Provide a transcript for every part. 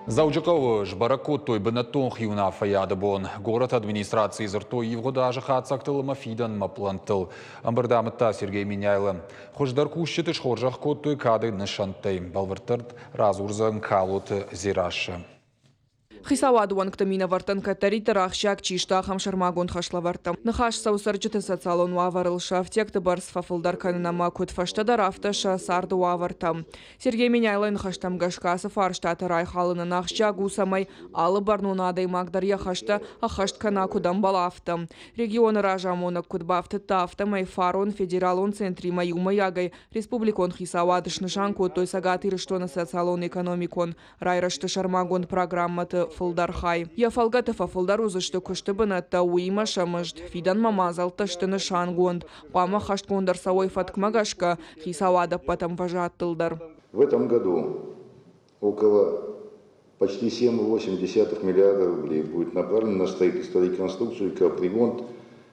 Заужикова жбаракоттой бенатон хиуна фаядабон. Город администрации зерто евгодажа хатсактылыма фидан маплантыл. Амбардамытта Сергей Миняйлы. Хождар кущетыш хоржах коттой кады нышантай. Балвартырд разурзан калоты зираша. Хисавадуан ктамина вартан катарита рахшак чишта хамшармагон хашлаварта. Нахаш саусарджита сацалон ваварыл шафтекты барс фафылдар канынама кут фаштада рафташа сарды ваварта. Сергей Миняйлын хаштам гашкасы фарштаты райхалыны нахша гусамай алы барнунадай магдарья хашта ахашт канакудан балафта. Регионы ражамона кутбафты тафта май фарон федералон центри маюма ягай республикон хисавадыш нышан кутой сагаты рыштона социалон экономикон райрашты шармагон программаты фылдархай. Я фалгата фафылдар узышты күшті бінатта уйма шамышд. Фидан мамазал тыштыны шангонд. Пама хаштгондар савой фаткмагашка. Хисавада потом пожаттылдар. В этом году около почти 7,8 миллиарда рублей будет направлено на строительство, реконструкцию и капремонт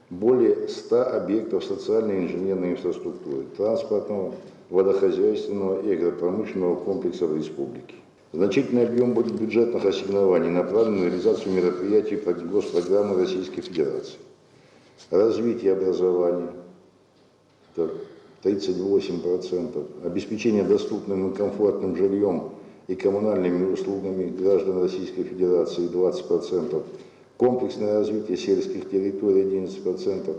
более 100 объектов социальной и инженерной инфраструктуры, транспортного, водохозяйственного и агропромышленного комплекса в республике. Значительный объем бюджетных ассигнований направлен на реализацию мероприятий госпрограммы Российской Федерации. Развитие образования – 38%, обеспечение доступным и комфортным жильем и коммунальными услугами граждан Российской Федерации – 20%, комплексное развитие сельских территорий – 11%,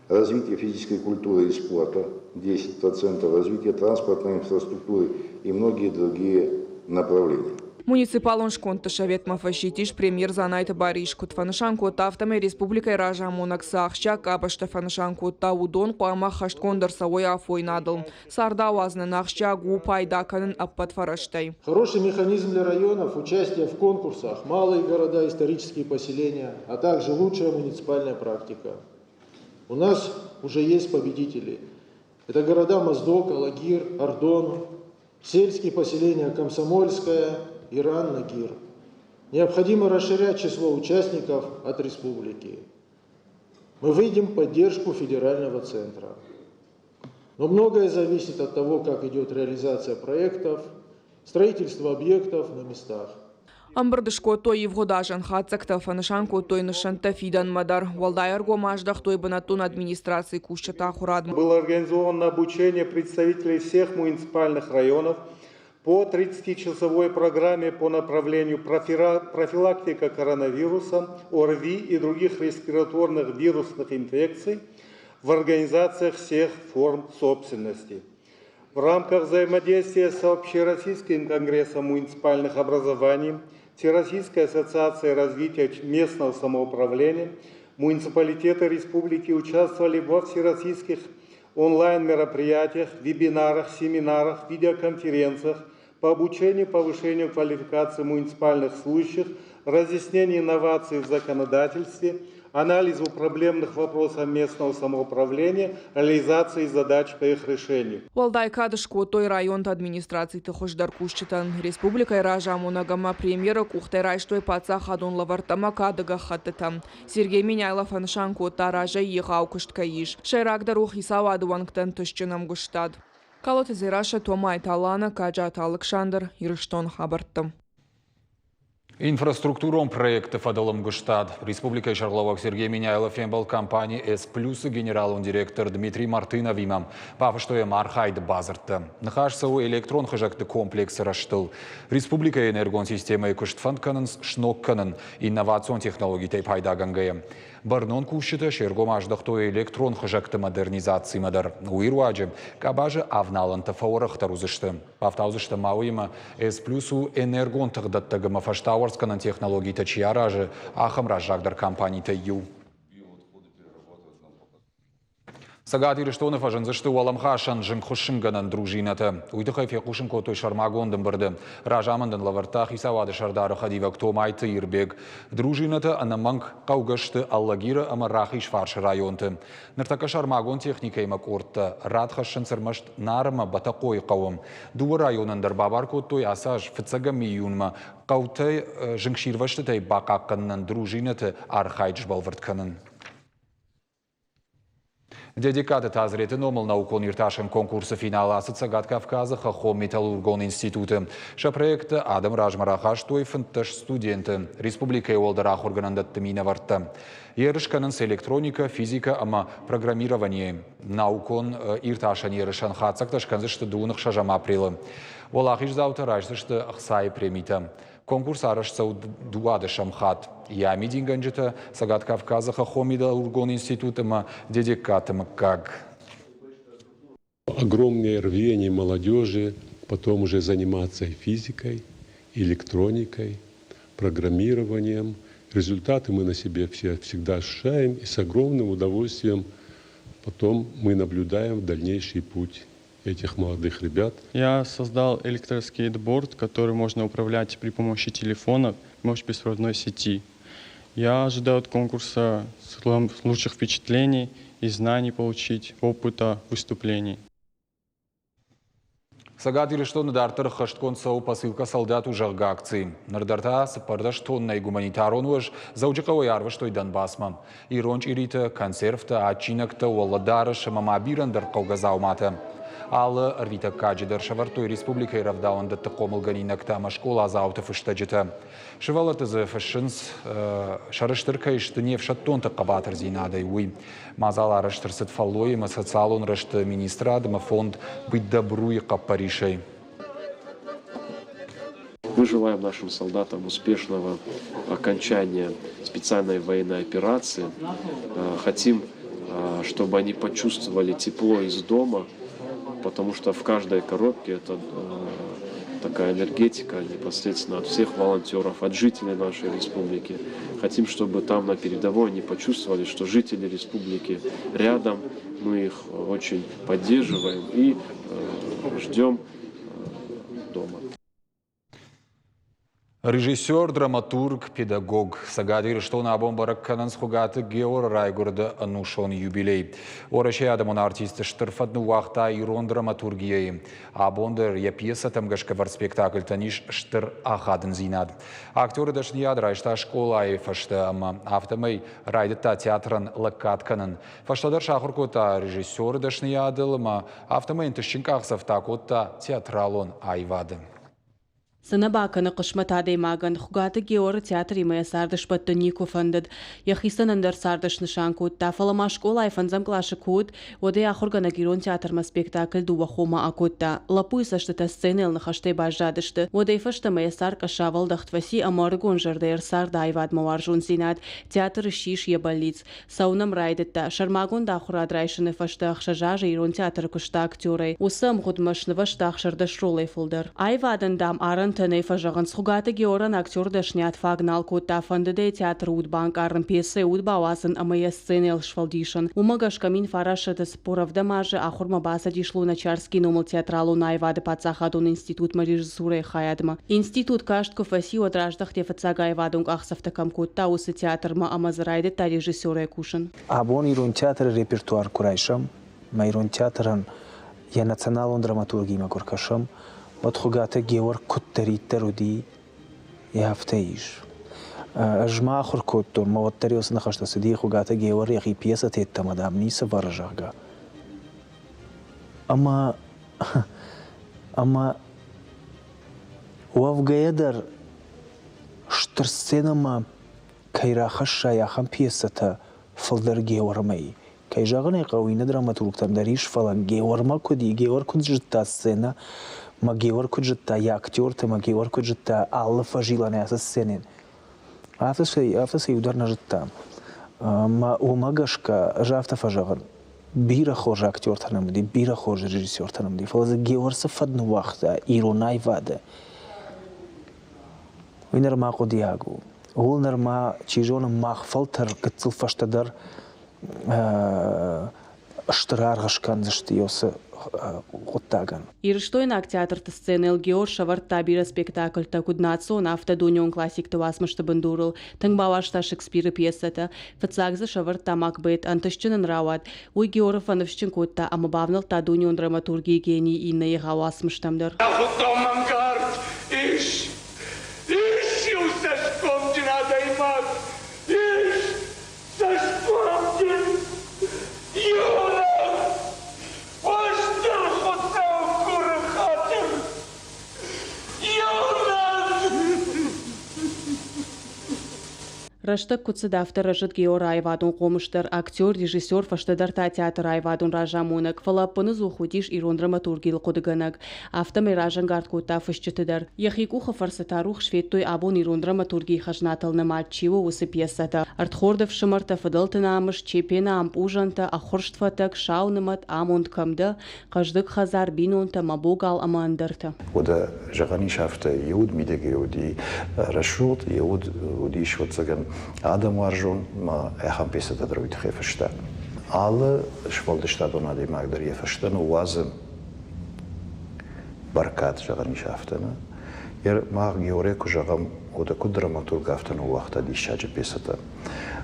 развитие физической культуры и спорта – 10%, развитие транспортной инфраструктуры и многие другие направления. Муниципалон шконта шавет мафашитиш премьер занайта баришку тфанышанку тафтаме республикой ражамонак сахчак абашта фанышанку таудон қуама хашткондар савой афой надыл. Сарда вазны нахча гу пайдаканын аппат фараштай. Хороший механизм для районов участия в конкурсах, малые города, исторические поселения, а также лучшая муниципальная практика. У нас уже есть победители. Это города Моздок, Алагир, Ардон, сельские поселения Комсомольская, Иран, Нагир. Необходимо расширять число участников от республики. Мы выйдем в поддержку федерального центра. Но многое зависит от того, как идет реализация проектов, строительство объектов на местах. Амбардышко той евгодажан хатсакта фанышанку той нышанта фидан мадар. Валдайар гомаждах той бенатун администрации кущата хурад. Было организовано обучение представителей всех муниципальных районов по 30-часовой программе по направлению профилактика коронавируса, ОРВИ и других респираторных вирусных инфекций в организациях всех форм собственности. В рамках взаимодействия с Общероссийским конгрессом муниципальных образований, Всероссийской ассоциацией развития местного самоуправления, муниципалитеты республики участвовали во всероссийских онлайн-мероприятиях, вебинарах, семинарах, видеоконференциях по обучению и повышению квалификации муниципальных служащих, разъяснению инноваций в законодательстве, анализу проблемных вопросов местного самоуправления, реализации задач по их решению. Валдай кадышко той район администрации тахождар кущитан. Республикой ражамунагама премьера кухтай райштой паца хадун лавартама кадыга хаттытам. Сергей Миняйлов аншанку таража егау кышткаиш. Шайрагдару хисавадуанктан тышчынам гуштад. Калоты зираша Томай Талана, Каджат Александр, Ирыштон хабарттым. Инфраструктуром проектов адалым гыштад. Республика Шарловак Сергей Миняйлов ембал компании «С+» генералун директор Дмитрий Мартынов имам. Павы, что я мархайды базарты. Нахашсау электрон хыжакты комплекс раштыл. Республика энергон системы кыштфанканын шнокканын инновацион технологий тей пайда гангая. Барнон кушыты шергомаждық той электрон хыжакты модернизации мадар. Уируаджы кабажы авналанты фаурахтар узышты. Павтаузышты мауима «С+» энергон тагдаттығы мафаштауарсканын технологий тачияражы ахым разжагдар компании тайю. Сагат Ирыштонов ажынзышты уаламхашан жымхушынганан дружинаты. Уйдықай фекушын котой шармагондын бірді. Ражамындын лавартах исавады шардары хадивак томайты ирбег. Дружинаты анаманг қаугышты аллагиры ама рахиш фаршы районты. Ныртака шармагон техникайма кортты. Радхашын сырмышт нарыма батақой қауым. Дуы районындар бабар котой асаж фыцага миюнма. Қаутай жыңширвашты тай бақаққыннан дружинаты архайдж балвыртканын. Դեդիկատը տազրետը նոմլ նաուկոն իրտաշեմ կոնկուրսը ֆինալասը ծագատ Կավկազը խախոմ մետալուրգոն ինստիտուտը։ Շապրոյեկտը ադմ ռաժմարախաշ տոյֆն տշ ստուդենտը, Республикայի олдырах органանդатты минаварты. Երышկանınց էլեկտրոնիկա, ֆիզիկա, ama программирование. Наукон իրտաշան երышան խացակ տաշկանզշտը դունық շաժամ ապրիլը. Волахиш завтра райшты ахсай премита. Конкурс арашцау дуады шамхат. Я мидинганджита Сагат Кавказа Хохомида Ургон институтом дедикатом как. Огромное рвение молодежи потом уже заниматься и физикой, и электроникой, программированием. Результаты мы на себе всегда ощущаем и с огромным удовольствием потом мы наблюдаем дальнейший путь этих молодых ребят. Я создал электроскейтборд, который можно управлять при помощи телефона, беспроводной сети. Я ожидаю от конкурса лучших впечатлений и знаний получить, опыта выступлений. Сагат или что надартер хашткон сау посылка солдату жарга акции. Нардарта сапардаш тонна и гуманитарон уж заучиковой арва что и Донбассма. Иронч ирита, консервта, ачинакта, уалладара, мамабиран дар каугазаумата. Аллы Арвита Каджидар Шавартой Республикой Равдаунда Такомалганинакта Машкола Азаута Фыштаджита. Шевалата за фашинс Шараштырка иштыне в шаттон такабатар зинадой уй. Мазала раштырсет фаллой, социалон рашт министра, дама фонд быть добру и капаришей. Мы желаем нашим солдатам успешного окончания специальной военной операции. Хотим, чтобы они почувствовали тепло из дома, потому что в каждой коробке это такая энергетика непосредственно от всех волонтеров, от жителей нашей республики. Хотим, чтобы там на передовой они почувствовали, что жители республики рядом, мы их очень поддерживаем и ждем дома. Режиссер, драматург, педагог. Сагадир, что на бомбарак канан схугаты Геор Райгорда анушон юбилей. Орашей адамон артисты штырфадну вахта ирон драматургией. А бондер я пьеса там гашкавар спектакль таниш штыр ахадын зинад. Актеры дашни ядрайшта школа и фашта ама автомей райдета театран лакатканан. Фаштадар шахуркота режиссер дашни ядыл ама автомей интышчинкахсав такота театралон айвады. Сынабаканы қышматады маған хугаты георы театры мая сардыш баттынику фандыд. Яхисан андар сардыш нышан код. Тафалама школа айфанзам клашы код. Оды ахургана герон театрма спектакль дуа хома акодта. Лапуй саштыта сценел нахаштай бажадышты. Оды фашта мая сар кашавал дахтваси амаргон жардайр сарда айвад маваржун зинат. Театр шиш ебалиц. Саунам райдетта. Шармагон дахурад райшыны фашта ахшажажа ирон театр кушта актеры. Усам худмашны вашта ахшардаш ролей фулдер. Айвадан дам аран Теней фажаган схугата георан актер дашнят фагнал кота фандеде театр удбанк арн пьесы удбавасын амая сценел швалдишан. Умагаш камин фарашата споров дамаже ахурма баса дишлу начарский номал театралу найвады пацахадун институт марежиссуры хаядма. Институт каштков васи отраждах тефацага айвадунг ахсавтакам кота усы театрма амазрайде та режиссеры кушан. Абон ирон театр репертуар курайшам, майрон театран я националон драматургии макуркашам. Отхугата геор куттарит руди яфтаиш. Ажма хуркоттор маваттариос нахашта сиди хугата геор яхи пьеса тетта мадамни саваржага. Ама вавгаедар штырсенама кайрахаша яхам пьесата фалдар геормай. Кайжагане қауина драматургтам дариш фалан георма куди геор куджта сцена ما گیور کجت یا اکتور ته ما گیور کجت آل فجیلانه اساس سنین آفت یودار نجت ما اومگش که جافت فجاغن بیرا خوش اکتور تنم دی بیرا خوش رژیسور تنم دی فلاز گیور سفد نو وقت ایرونای واده وینر ما قدیاگو هول نر ما چیزون ما خفلتر کتل فشتدر اشترار غشکان زشتیوس Ирштойнак театр сценел Геор Шаварта бира спектакль такуднацо на автодуньон классик тавасмышты бандурыл. Тангбавашта Шекспира пьесата. Фацагза Шаварта Макбет антышчынын рауат. Уй Георов анывшчын котта амабавнал тадуньон драматургии гений и на егавасмыштамдар. You Раштак кутсадафтар рашат Геор Айвадун қомыштар, актер, режиссер, фаштадарта театр Айвадун Ражамунак, фалаппыны зухудиш ирон драматургил кодыганак, автомай Ражангард кута фашчатыдар. Яхикуха фарсатарух шветтой абон ирон драматургий хажнаталны матчиво усы пьесата. Артхордов шымарта фадалтына амыш, чепена ампужанта, ахорштфатак, шаунымат, амонткамда, каждык хазар бинонта, мабогал амандарта. Oder Jaganischaft Jud mit der Geodie Rashut Jud ودي شوتزغن Adam Warjon ma haben besser da drüber verstehen. Alle schwollte Stadt und die mag der verstehen was Barkat Jaganischaft ne. Mag Geore kujagam oder kudramaturg aftan waqta di shaje pesata.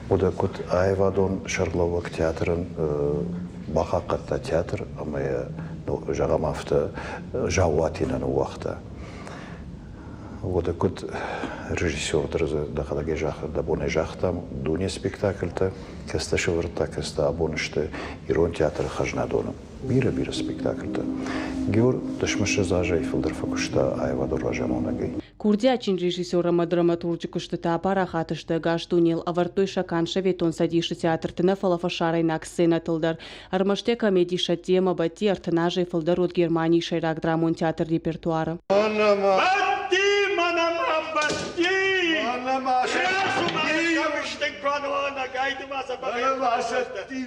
Oder kut Ayvadon Sharlovak teatrın Bahaqatta teatr ama jagam afta Jawatina waqta. Вот кот режиссер да халаге жах да боне жахтам дуне спектакльта каста шеврта каста абонышты ирон театр хажнадоном бира спектакльта геор дашмашы зажай филдер факушта Айвадор Ражамонагай Курдячин режиссера драматургикушты тапара хатышты гаштунил авартой шакан шаветон садиши театр тына фалафашарай на сцена тылдар армаште комедиша тема бати артынажай филдер от Германии шайрак драмон театр репертуара.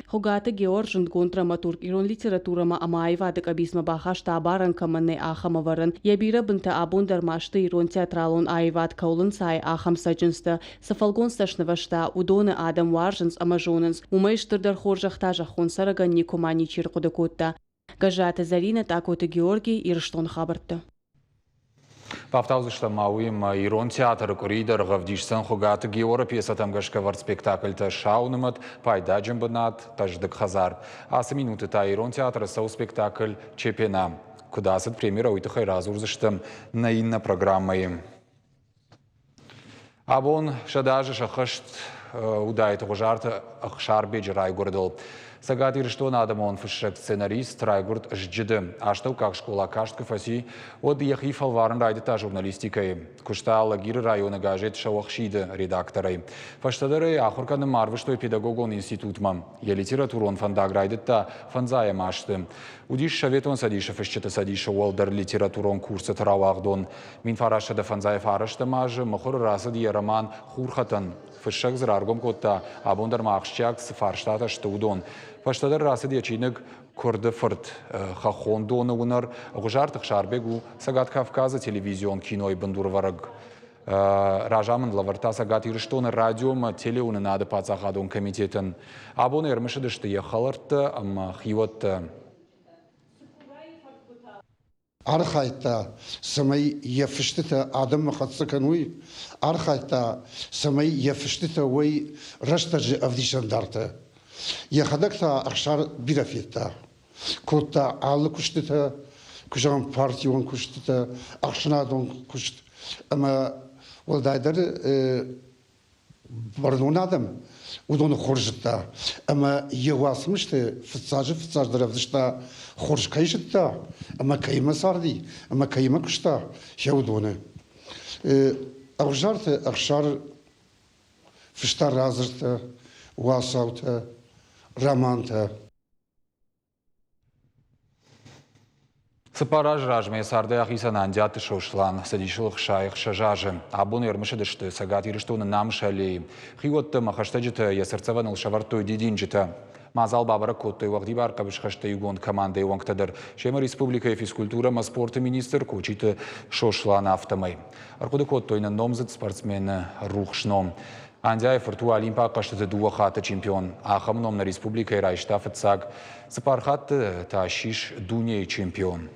Хогата Георжин гон драматург ирон литературама амаевадык абисма бахаш табаран каманне ахамаваран ябира бынта абундар машты ирон театралон аевад каулын сай ахам саджинста сафалгон сташнавашта удоны Адам Варжинс амажонанс умайштырдар хоржахта жахон сараган никомани чиркудакотта. Гажата Зарина такоты Георгий ирштон хабарты. Павтаузышта мауим ирон театр коридор гавдишсан хогат Геора пьесатам гашкавар спектакльта шаунымат пайдаджим бынат таждык хазар. Асы минуты та ирон театр сау спектакль чепена. Кудасыт премьера уйтыхай разурзыштым на инна программой. Абон шадажы шахышт удайт гожарт ахшарбеж райгурдыл. Сагат ирштон Адамон фышек сценарист Райгурд жджиды. Аштау как школа кашткы фаси от ехифал варен райдыта журналистикой. Кушта лагиры района газет шауахшиды редакторой. Фаштадыры ахурканы марвыштой педагогон институтмам. Я литературон фандаг райдыта фанзая машты. Удиш шаветон садиша фышчыты садиша уалдар литературон курсы таравагдон. Мин фарашада фанзая фарашты мажы махур расы дия роман хурхатан. Фышек зраргом котта абондар махшчак сфарштата штудон. Фаштадар расы дия чинык курды фырт хахон доны унар гужартых шарбегу сагат Кавказа телевизион киной бандурвараг. Ражамын лаварта сагат ирштоны радиома телеуны нады пацахадон комитетен. Абоны ермышыдышты ехаларты ама хиватты. Архайта самай ефштита адам махатсакануй архайта самай ефштита вой раштажи авдишандарта я хадакта ахшар бирафита кота ал куштита кужан партион куштита ахшнадон кушт ама волдайдар бардонадам удон хоржита ама евасмышты фцаждар авдишта хорж кайшитта ама кайма сарди ама кайма кушта шаудоны аржарты ахшар фишта разырта васаута романта Сыпараж ражме сардах исан андяты шошлан, садишылых шайх шажажы. Абон ермышыдышты сагат ирыштуны намшали. Хиотты махаштаджыты ясырцаваныл шавартой дидинджыты. Мазал бабара коттой вағди бар кабышхашты югон команды уаңктадыр. Шема республика физкультура ма спорты министр кучиты шошлан автомай. Аркуды коттойны номзыт спортсмены рухшном. Андяй форту олимпа қаштыты дуа хаты чемпион. Ахам номна республика и райштафы цаг. Сыпархатты тащиш дуней чемпион.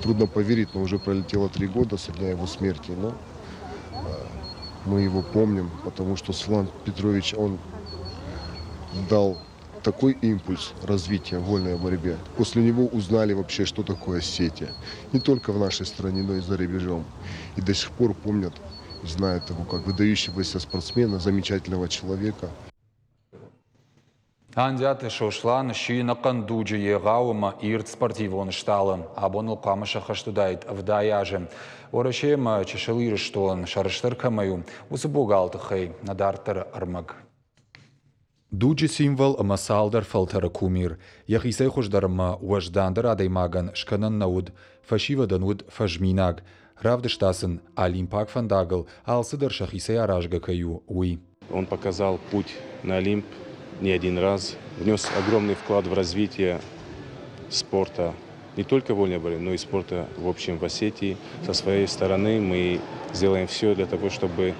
Трудно поверить, но уже пролетело 3 года со дня его смерти. Но мы его помним, потому что Светлан Петрович, он дал такой импульс развития вольной борьбе. После него узнали вообще, что такое сеть. Не только в нашей стране, но и за рубежом. И до сих пор помнят и знают его как выдающегося спортсмена, замечательного человека. Андят шошлан шинакан дуджи егаума ирт спортивон шталым. Абонул камыша хаштудайт вдаяжем. Орашем чешелир штон шарыштыркамаю. Усыбугалтыхай надартыр армаг. Дуджи символ масалдар фалтара кумир. Яхисей хождарма уаждандыр адаймаган шканан науд. Фашива дануд фажминаг. Равдыштасын Олимпак фандагл алсыдар шахисей аражгакаю уи. Он показал путь на Олимп не один раз, внес огромный вклад в развитие спорта, не только вольной борьбы, но и спорта в общем в Осетии. Со своей стороны мы сделаем все для того, чтобы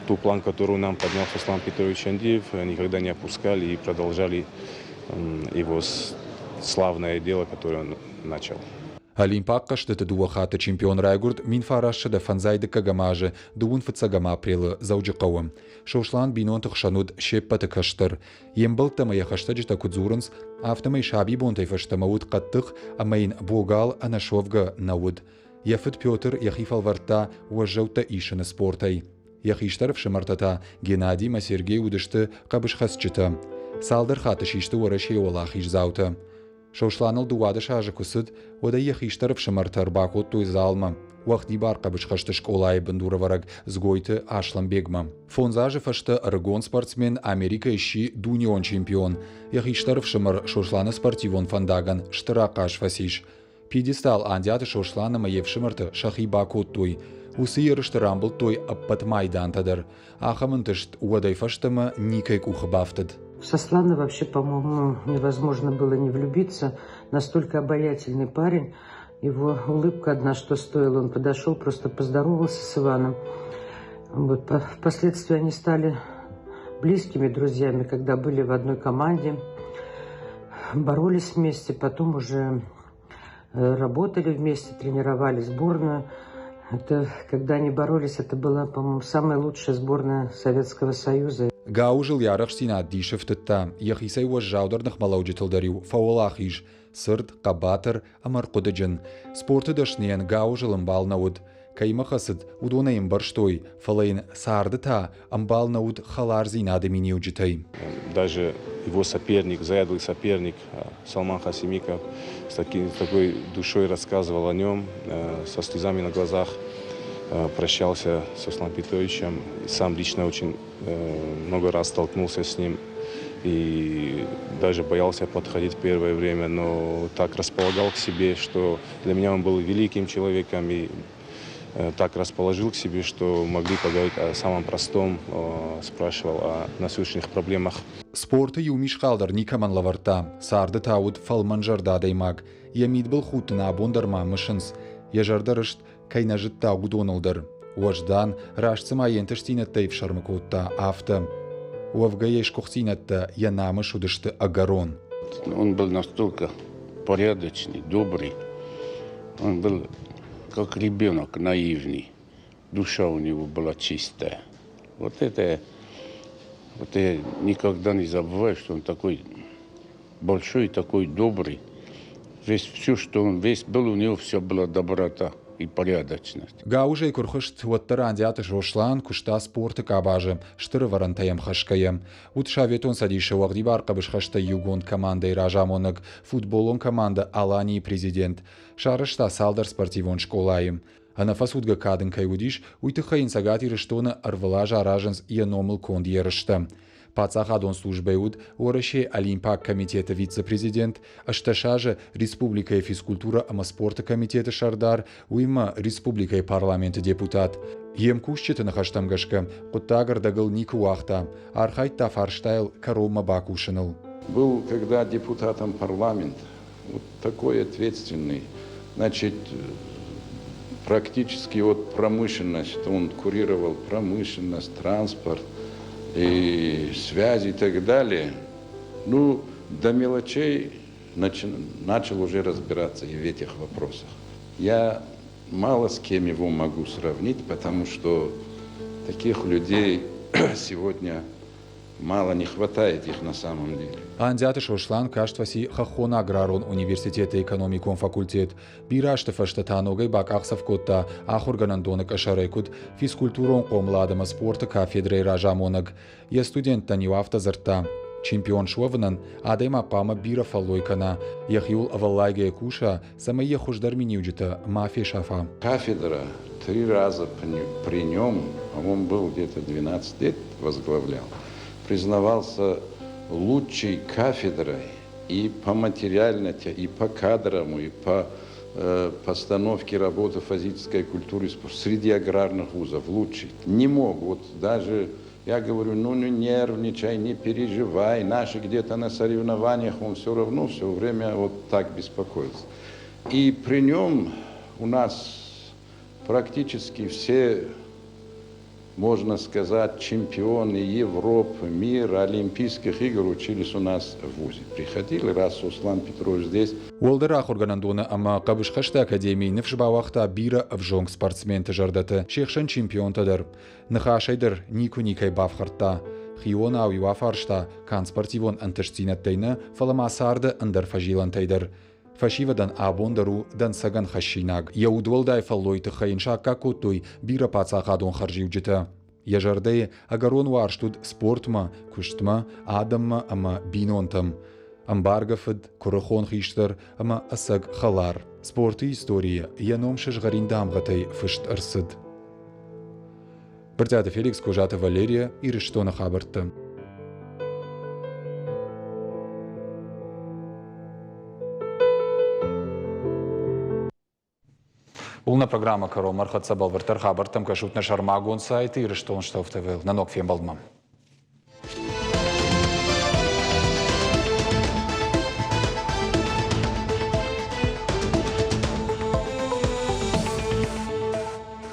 ту планку, которую нам поднял Суслан Петрович Андиев, никогда не опускали и продолжали его славное дело, которое он начал. Олимпак кашты дуахата чемпион Райгурд мин фарашша да фанзайды кагамаже дуун фыцагама апрелы заужикауым. Шошлан бинон тахшануд шеппаты каштыр. Ембылтама яхашта жита кудзурынс, автомай шаби бонтай фаштамауд каттых, амайн богал анашовга науд. Яфыт Петр яхифал варта уажаута ишыны спортай. Яхиштаров шамартата Геннадий Сергей удышты кабышхасчыта. Салдар хаты шишты уарашей олахиш заута. Шошланыл дуады шажы кусыд, ода яхиштаров шамартар бакот той залма. Уахти бар кабышхаштышк олай бандуравараг сгойты ашлам бегма. Фонзажы фашты аргон спортсмен Америка ищи дунион чемпион. Яхиштаров шамар шошланы спортивон фандаган штыракаш фасиш. Пьедестал андяты шошланы маев шамарты шахи бакот той. Усы ярыштырам был той аппат майдантадыр. Ахамынтышт уадай фаштама никай кухабафтад. В Сослана вообще, по-моему, невозможно было не влюбиться. Настолько обаятельный парень. Его улыбка одна что стоила. Он подошел, просто поздоровался с Иваном. Вот. Впоследствии они стали близкими друзьями, когда были в одной команде. Боролись вместе, потом уже работали вместе, тренировали сборную. Это, когда они боролись, это была, по-моему, самая лучшая сборная Советского Союза. Гаужил ярах синат дишефтта, яхисей уажжаударных малауджитылдарю, фауалахиш, сырт, кабатыр, амаркудаджин. Спорты дашнен гаужил амбалнауд. Каймахасыд, удонаим барштой, фалейн сардыта, амбалнауд халар зинады миниуджитай. Даже его соперник, заядлый соперник Салман Хасимиков с такой душой рассказывал о нем, со слезами на глазах прощался с Сусланом Петровичем. Сам лично очень много раз столкнулся с ним и даже боялся подходить в первое время, но так располагал к себе, что для меня он был великим человеком и так расположил к себе, что могли поговорить о самом простом, спрашивал о насущных проблемах. Спорты юмиш халдар никаман лаварта, сарды тауд фалманжарда даймаг, ямид был хутына абондарма мышынс, ежардарышт кайнажыт тауд оналдар. Уаждан рашцым аентыштинеттай в шармакотта авто. Уавгаеш кухтинетта янамыш удышты агарон. Он был настолько порядочный, добрый. Он был как ребенок, наивный. Душа у него была чистая. Вот я никогда не забываю, что он такой большой, такой добрый. Все, что он весь был, у него все была доброта и порядочность. Гаужей курхышт уаттарандиаты жошлан кушта спорты кабажи, штыры варантаем хашкаем. Утшаветон садиша уагдибар кабышхашта югон командой ражамонок, футболон команда Алани президент. Шарышта салдар спортивон школаем. Анафасудга кадын кайудиш, уйтыхаин сагати рыштона арвалажа ражанс и номыл конд ерышта. Пацахадон службеуд, ораше Олимпак комитета вице-президент, ашташаже Республика и физкультура ама спорта комитета Шардар, уйма Республика и парламента депутат. Емкушчета нахаштамгашка, куттагар дагыл никуахта, архайт тафарштайл карома бакушинал. Был когда депутатом парламента, вот такой ответственный, значит, практически от промышленности, он курировал промышленность, транспорт, и связи и так далее, ну, до мелочей начал уже разбираться и в этих вопросах. Я мало с кем его могу сравнить, потому что таких людей сегодня мало, не хватает их на самом деле. Андяты шошлан каштваси хахона аграрон университета экономикон факультет. Бирашты фаштатаногай бак ахсавкотта ахурганандонок ашарекут физкультурон комладама спорта кафедрой ражамонок. Я студент танивафта зарта. Чемпион шуаванан адайма пама бира фаллойкана. Яхюл аваллайгая куша самая хуждарминюджита мафия шафа. Кафедра 3 раза при нем, он был где-то 12 лет возглавлял, признавался лучшей кафедрой и по материальности, и по кадрам, и по постановке работы физической культуры среди аграрных вузов лучший. Не мог, вот даже я говорю, ну не нервничай, не переживай, наши где-то на соревнованиях, он все равно все время вот так беспокоился. И при нем у нас практически все, можно сказать, чемпионы Европы, мира, Олимпийских игр учились у нас в ВУЗе. Приходили, раз Руслан Петрович здесь. Уолдера Хорганандона, ама Кабышхашта академии Невшбавахта бира вжонг спортсмен тажардата, шехшен чемпион тадар. Нахашайдер нику никай бавхарта. Хиона уюафаршта, кан спортивон антештинаттайна, фаламасарда андер фажилантайдер. Фашивадан абондару дан саган хашинаг. Яудвалдай фаллойты хайнша какотой бира пацахадон харживджита. Яжардей агарон варштуд спортма, куштма, адамма ама бинонтам. Амбаргафад, курахон хиштар, ама асаг халар. Спорты история, яном шашгарин дамгатай фышт арсыд. Бартята Феликс, Кужата Валерия и Рештона Хабарта. Улна программа «Каро Мархат Сабал Вартар Хабартам» кашут на Шармагон сайты и Рештон Штауфтевел на Нокфем Балдмам.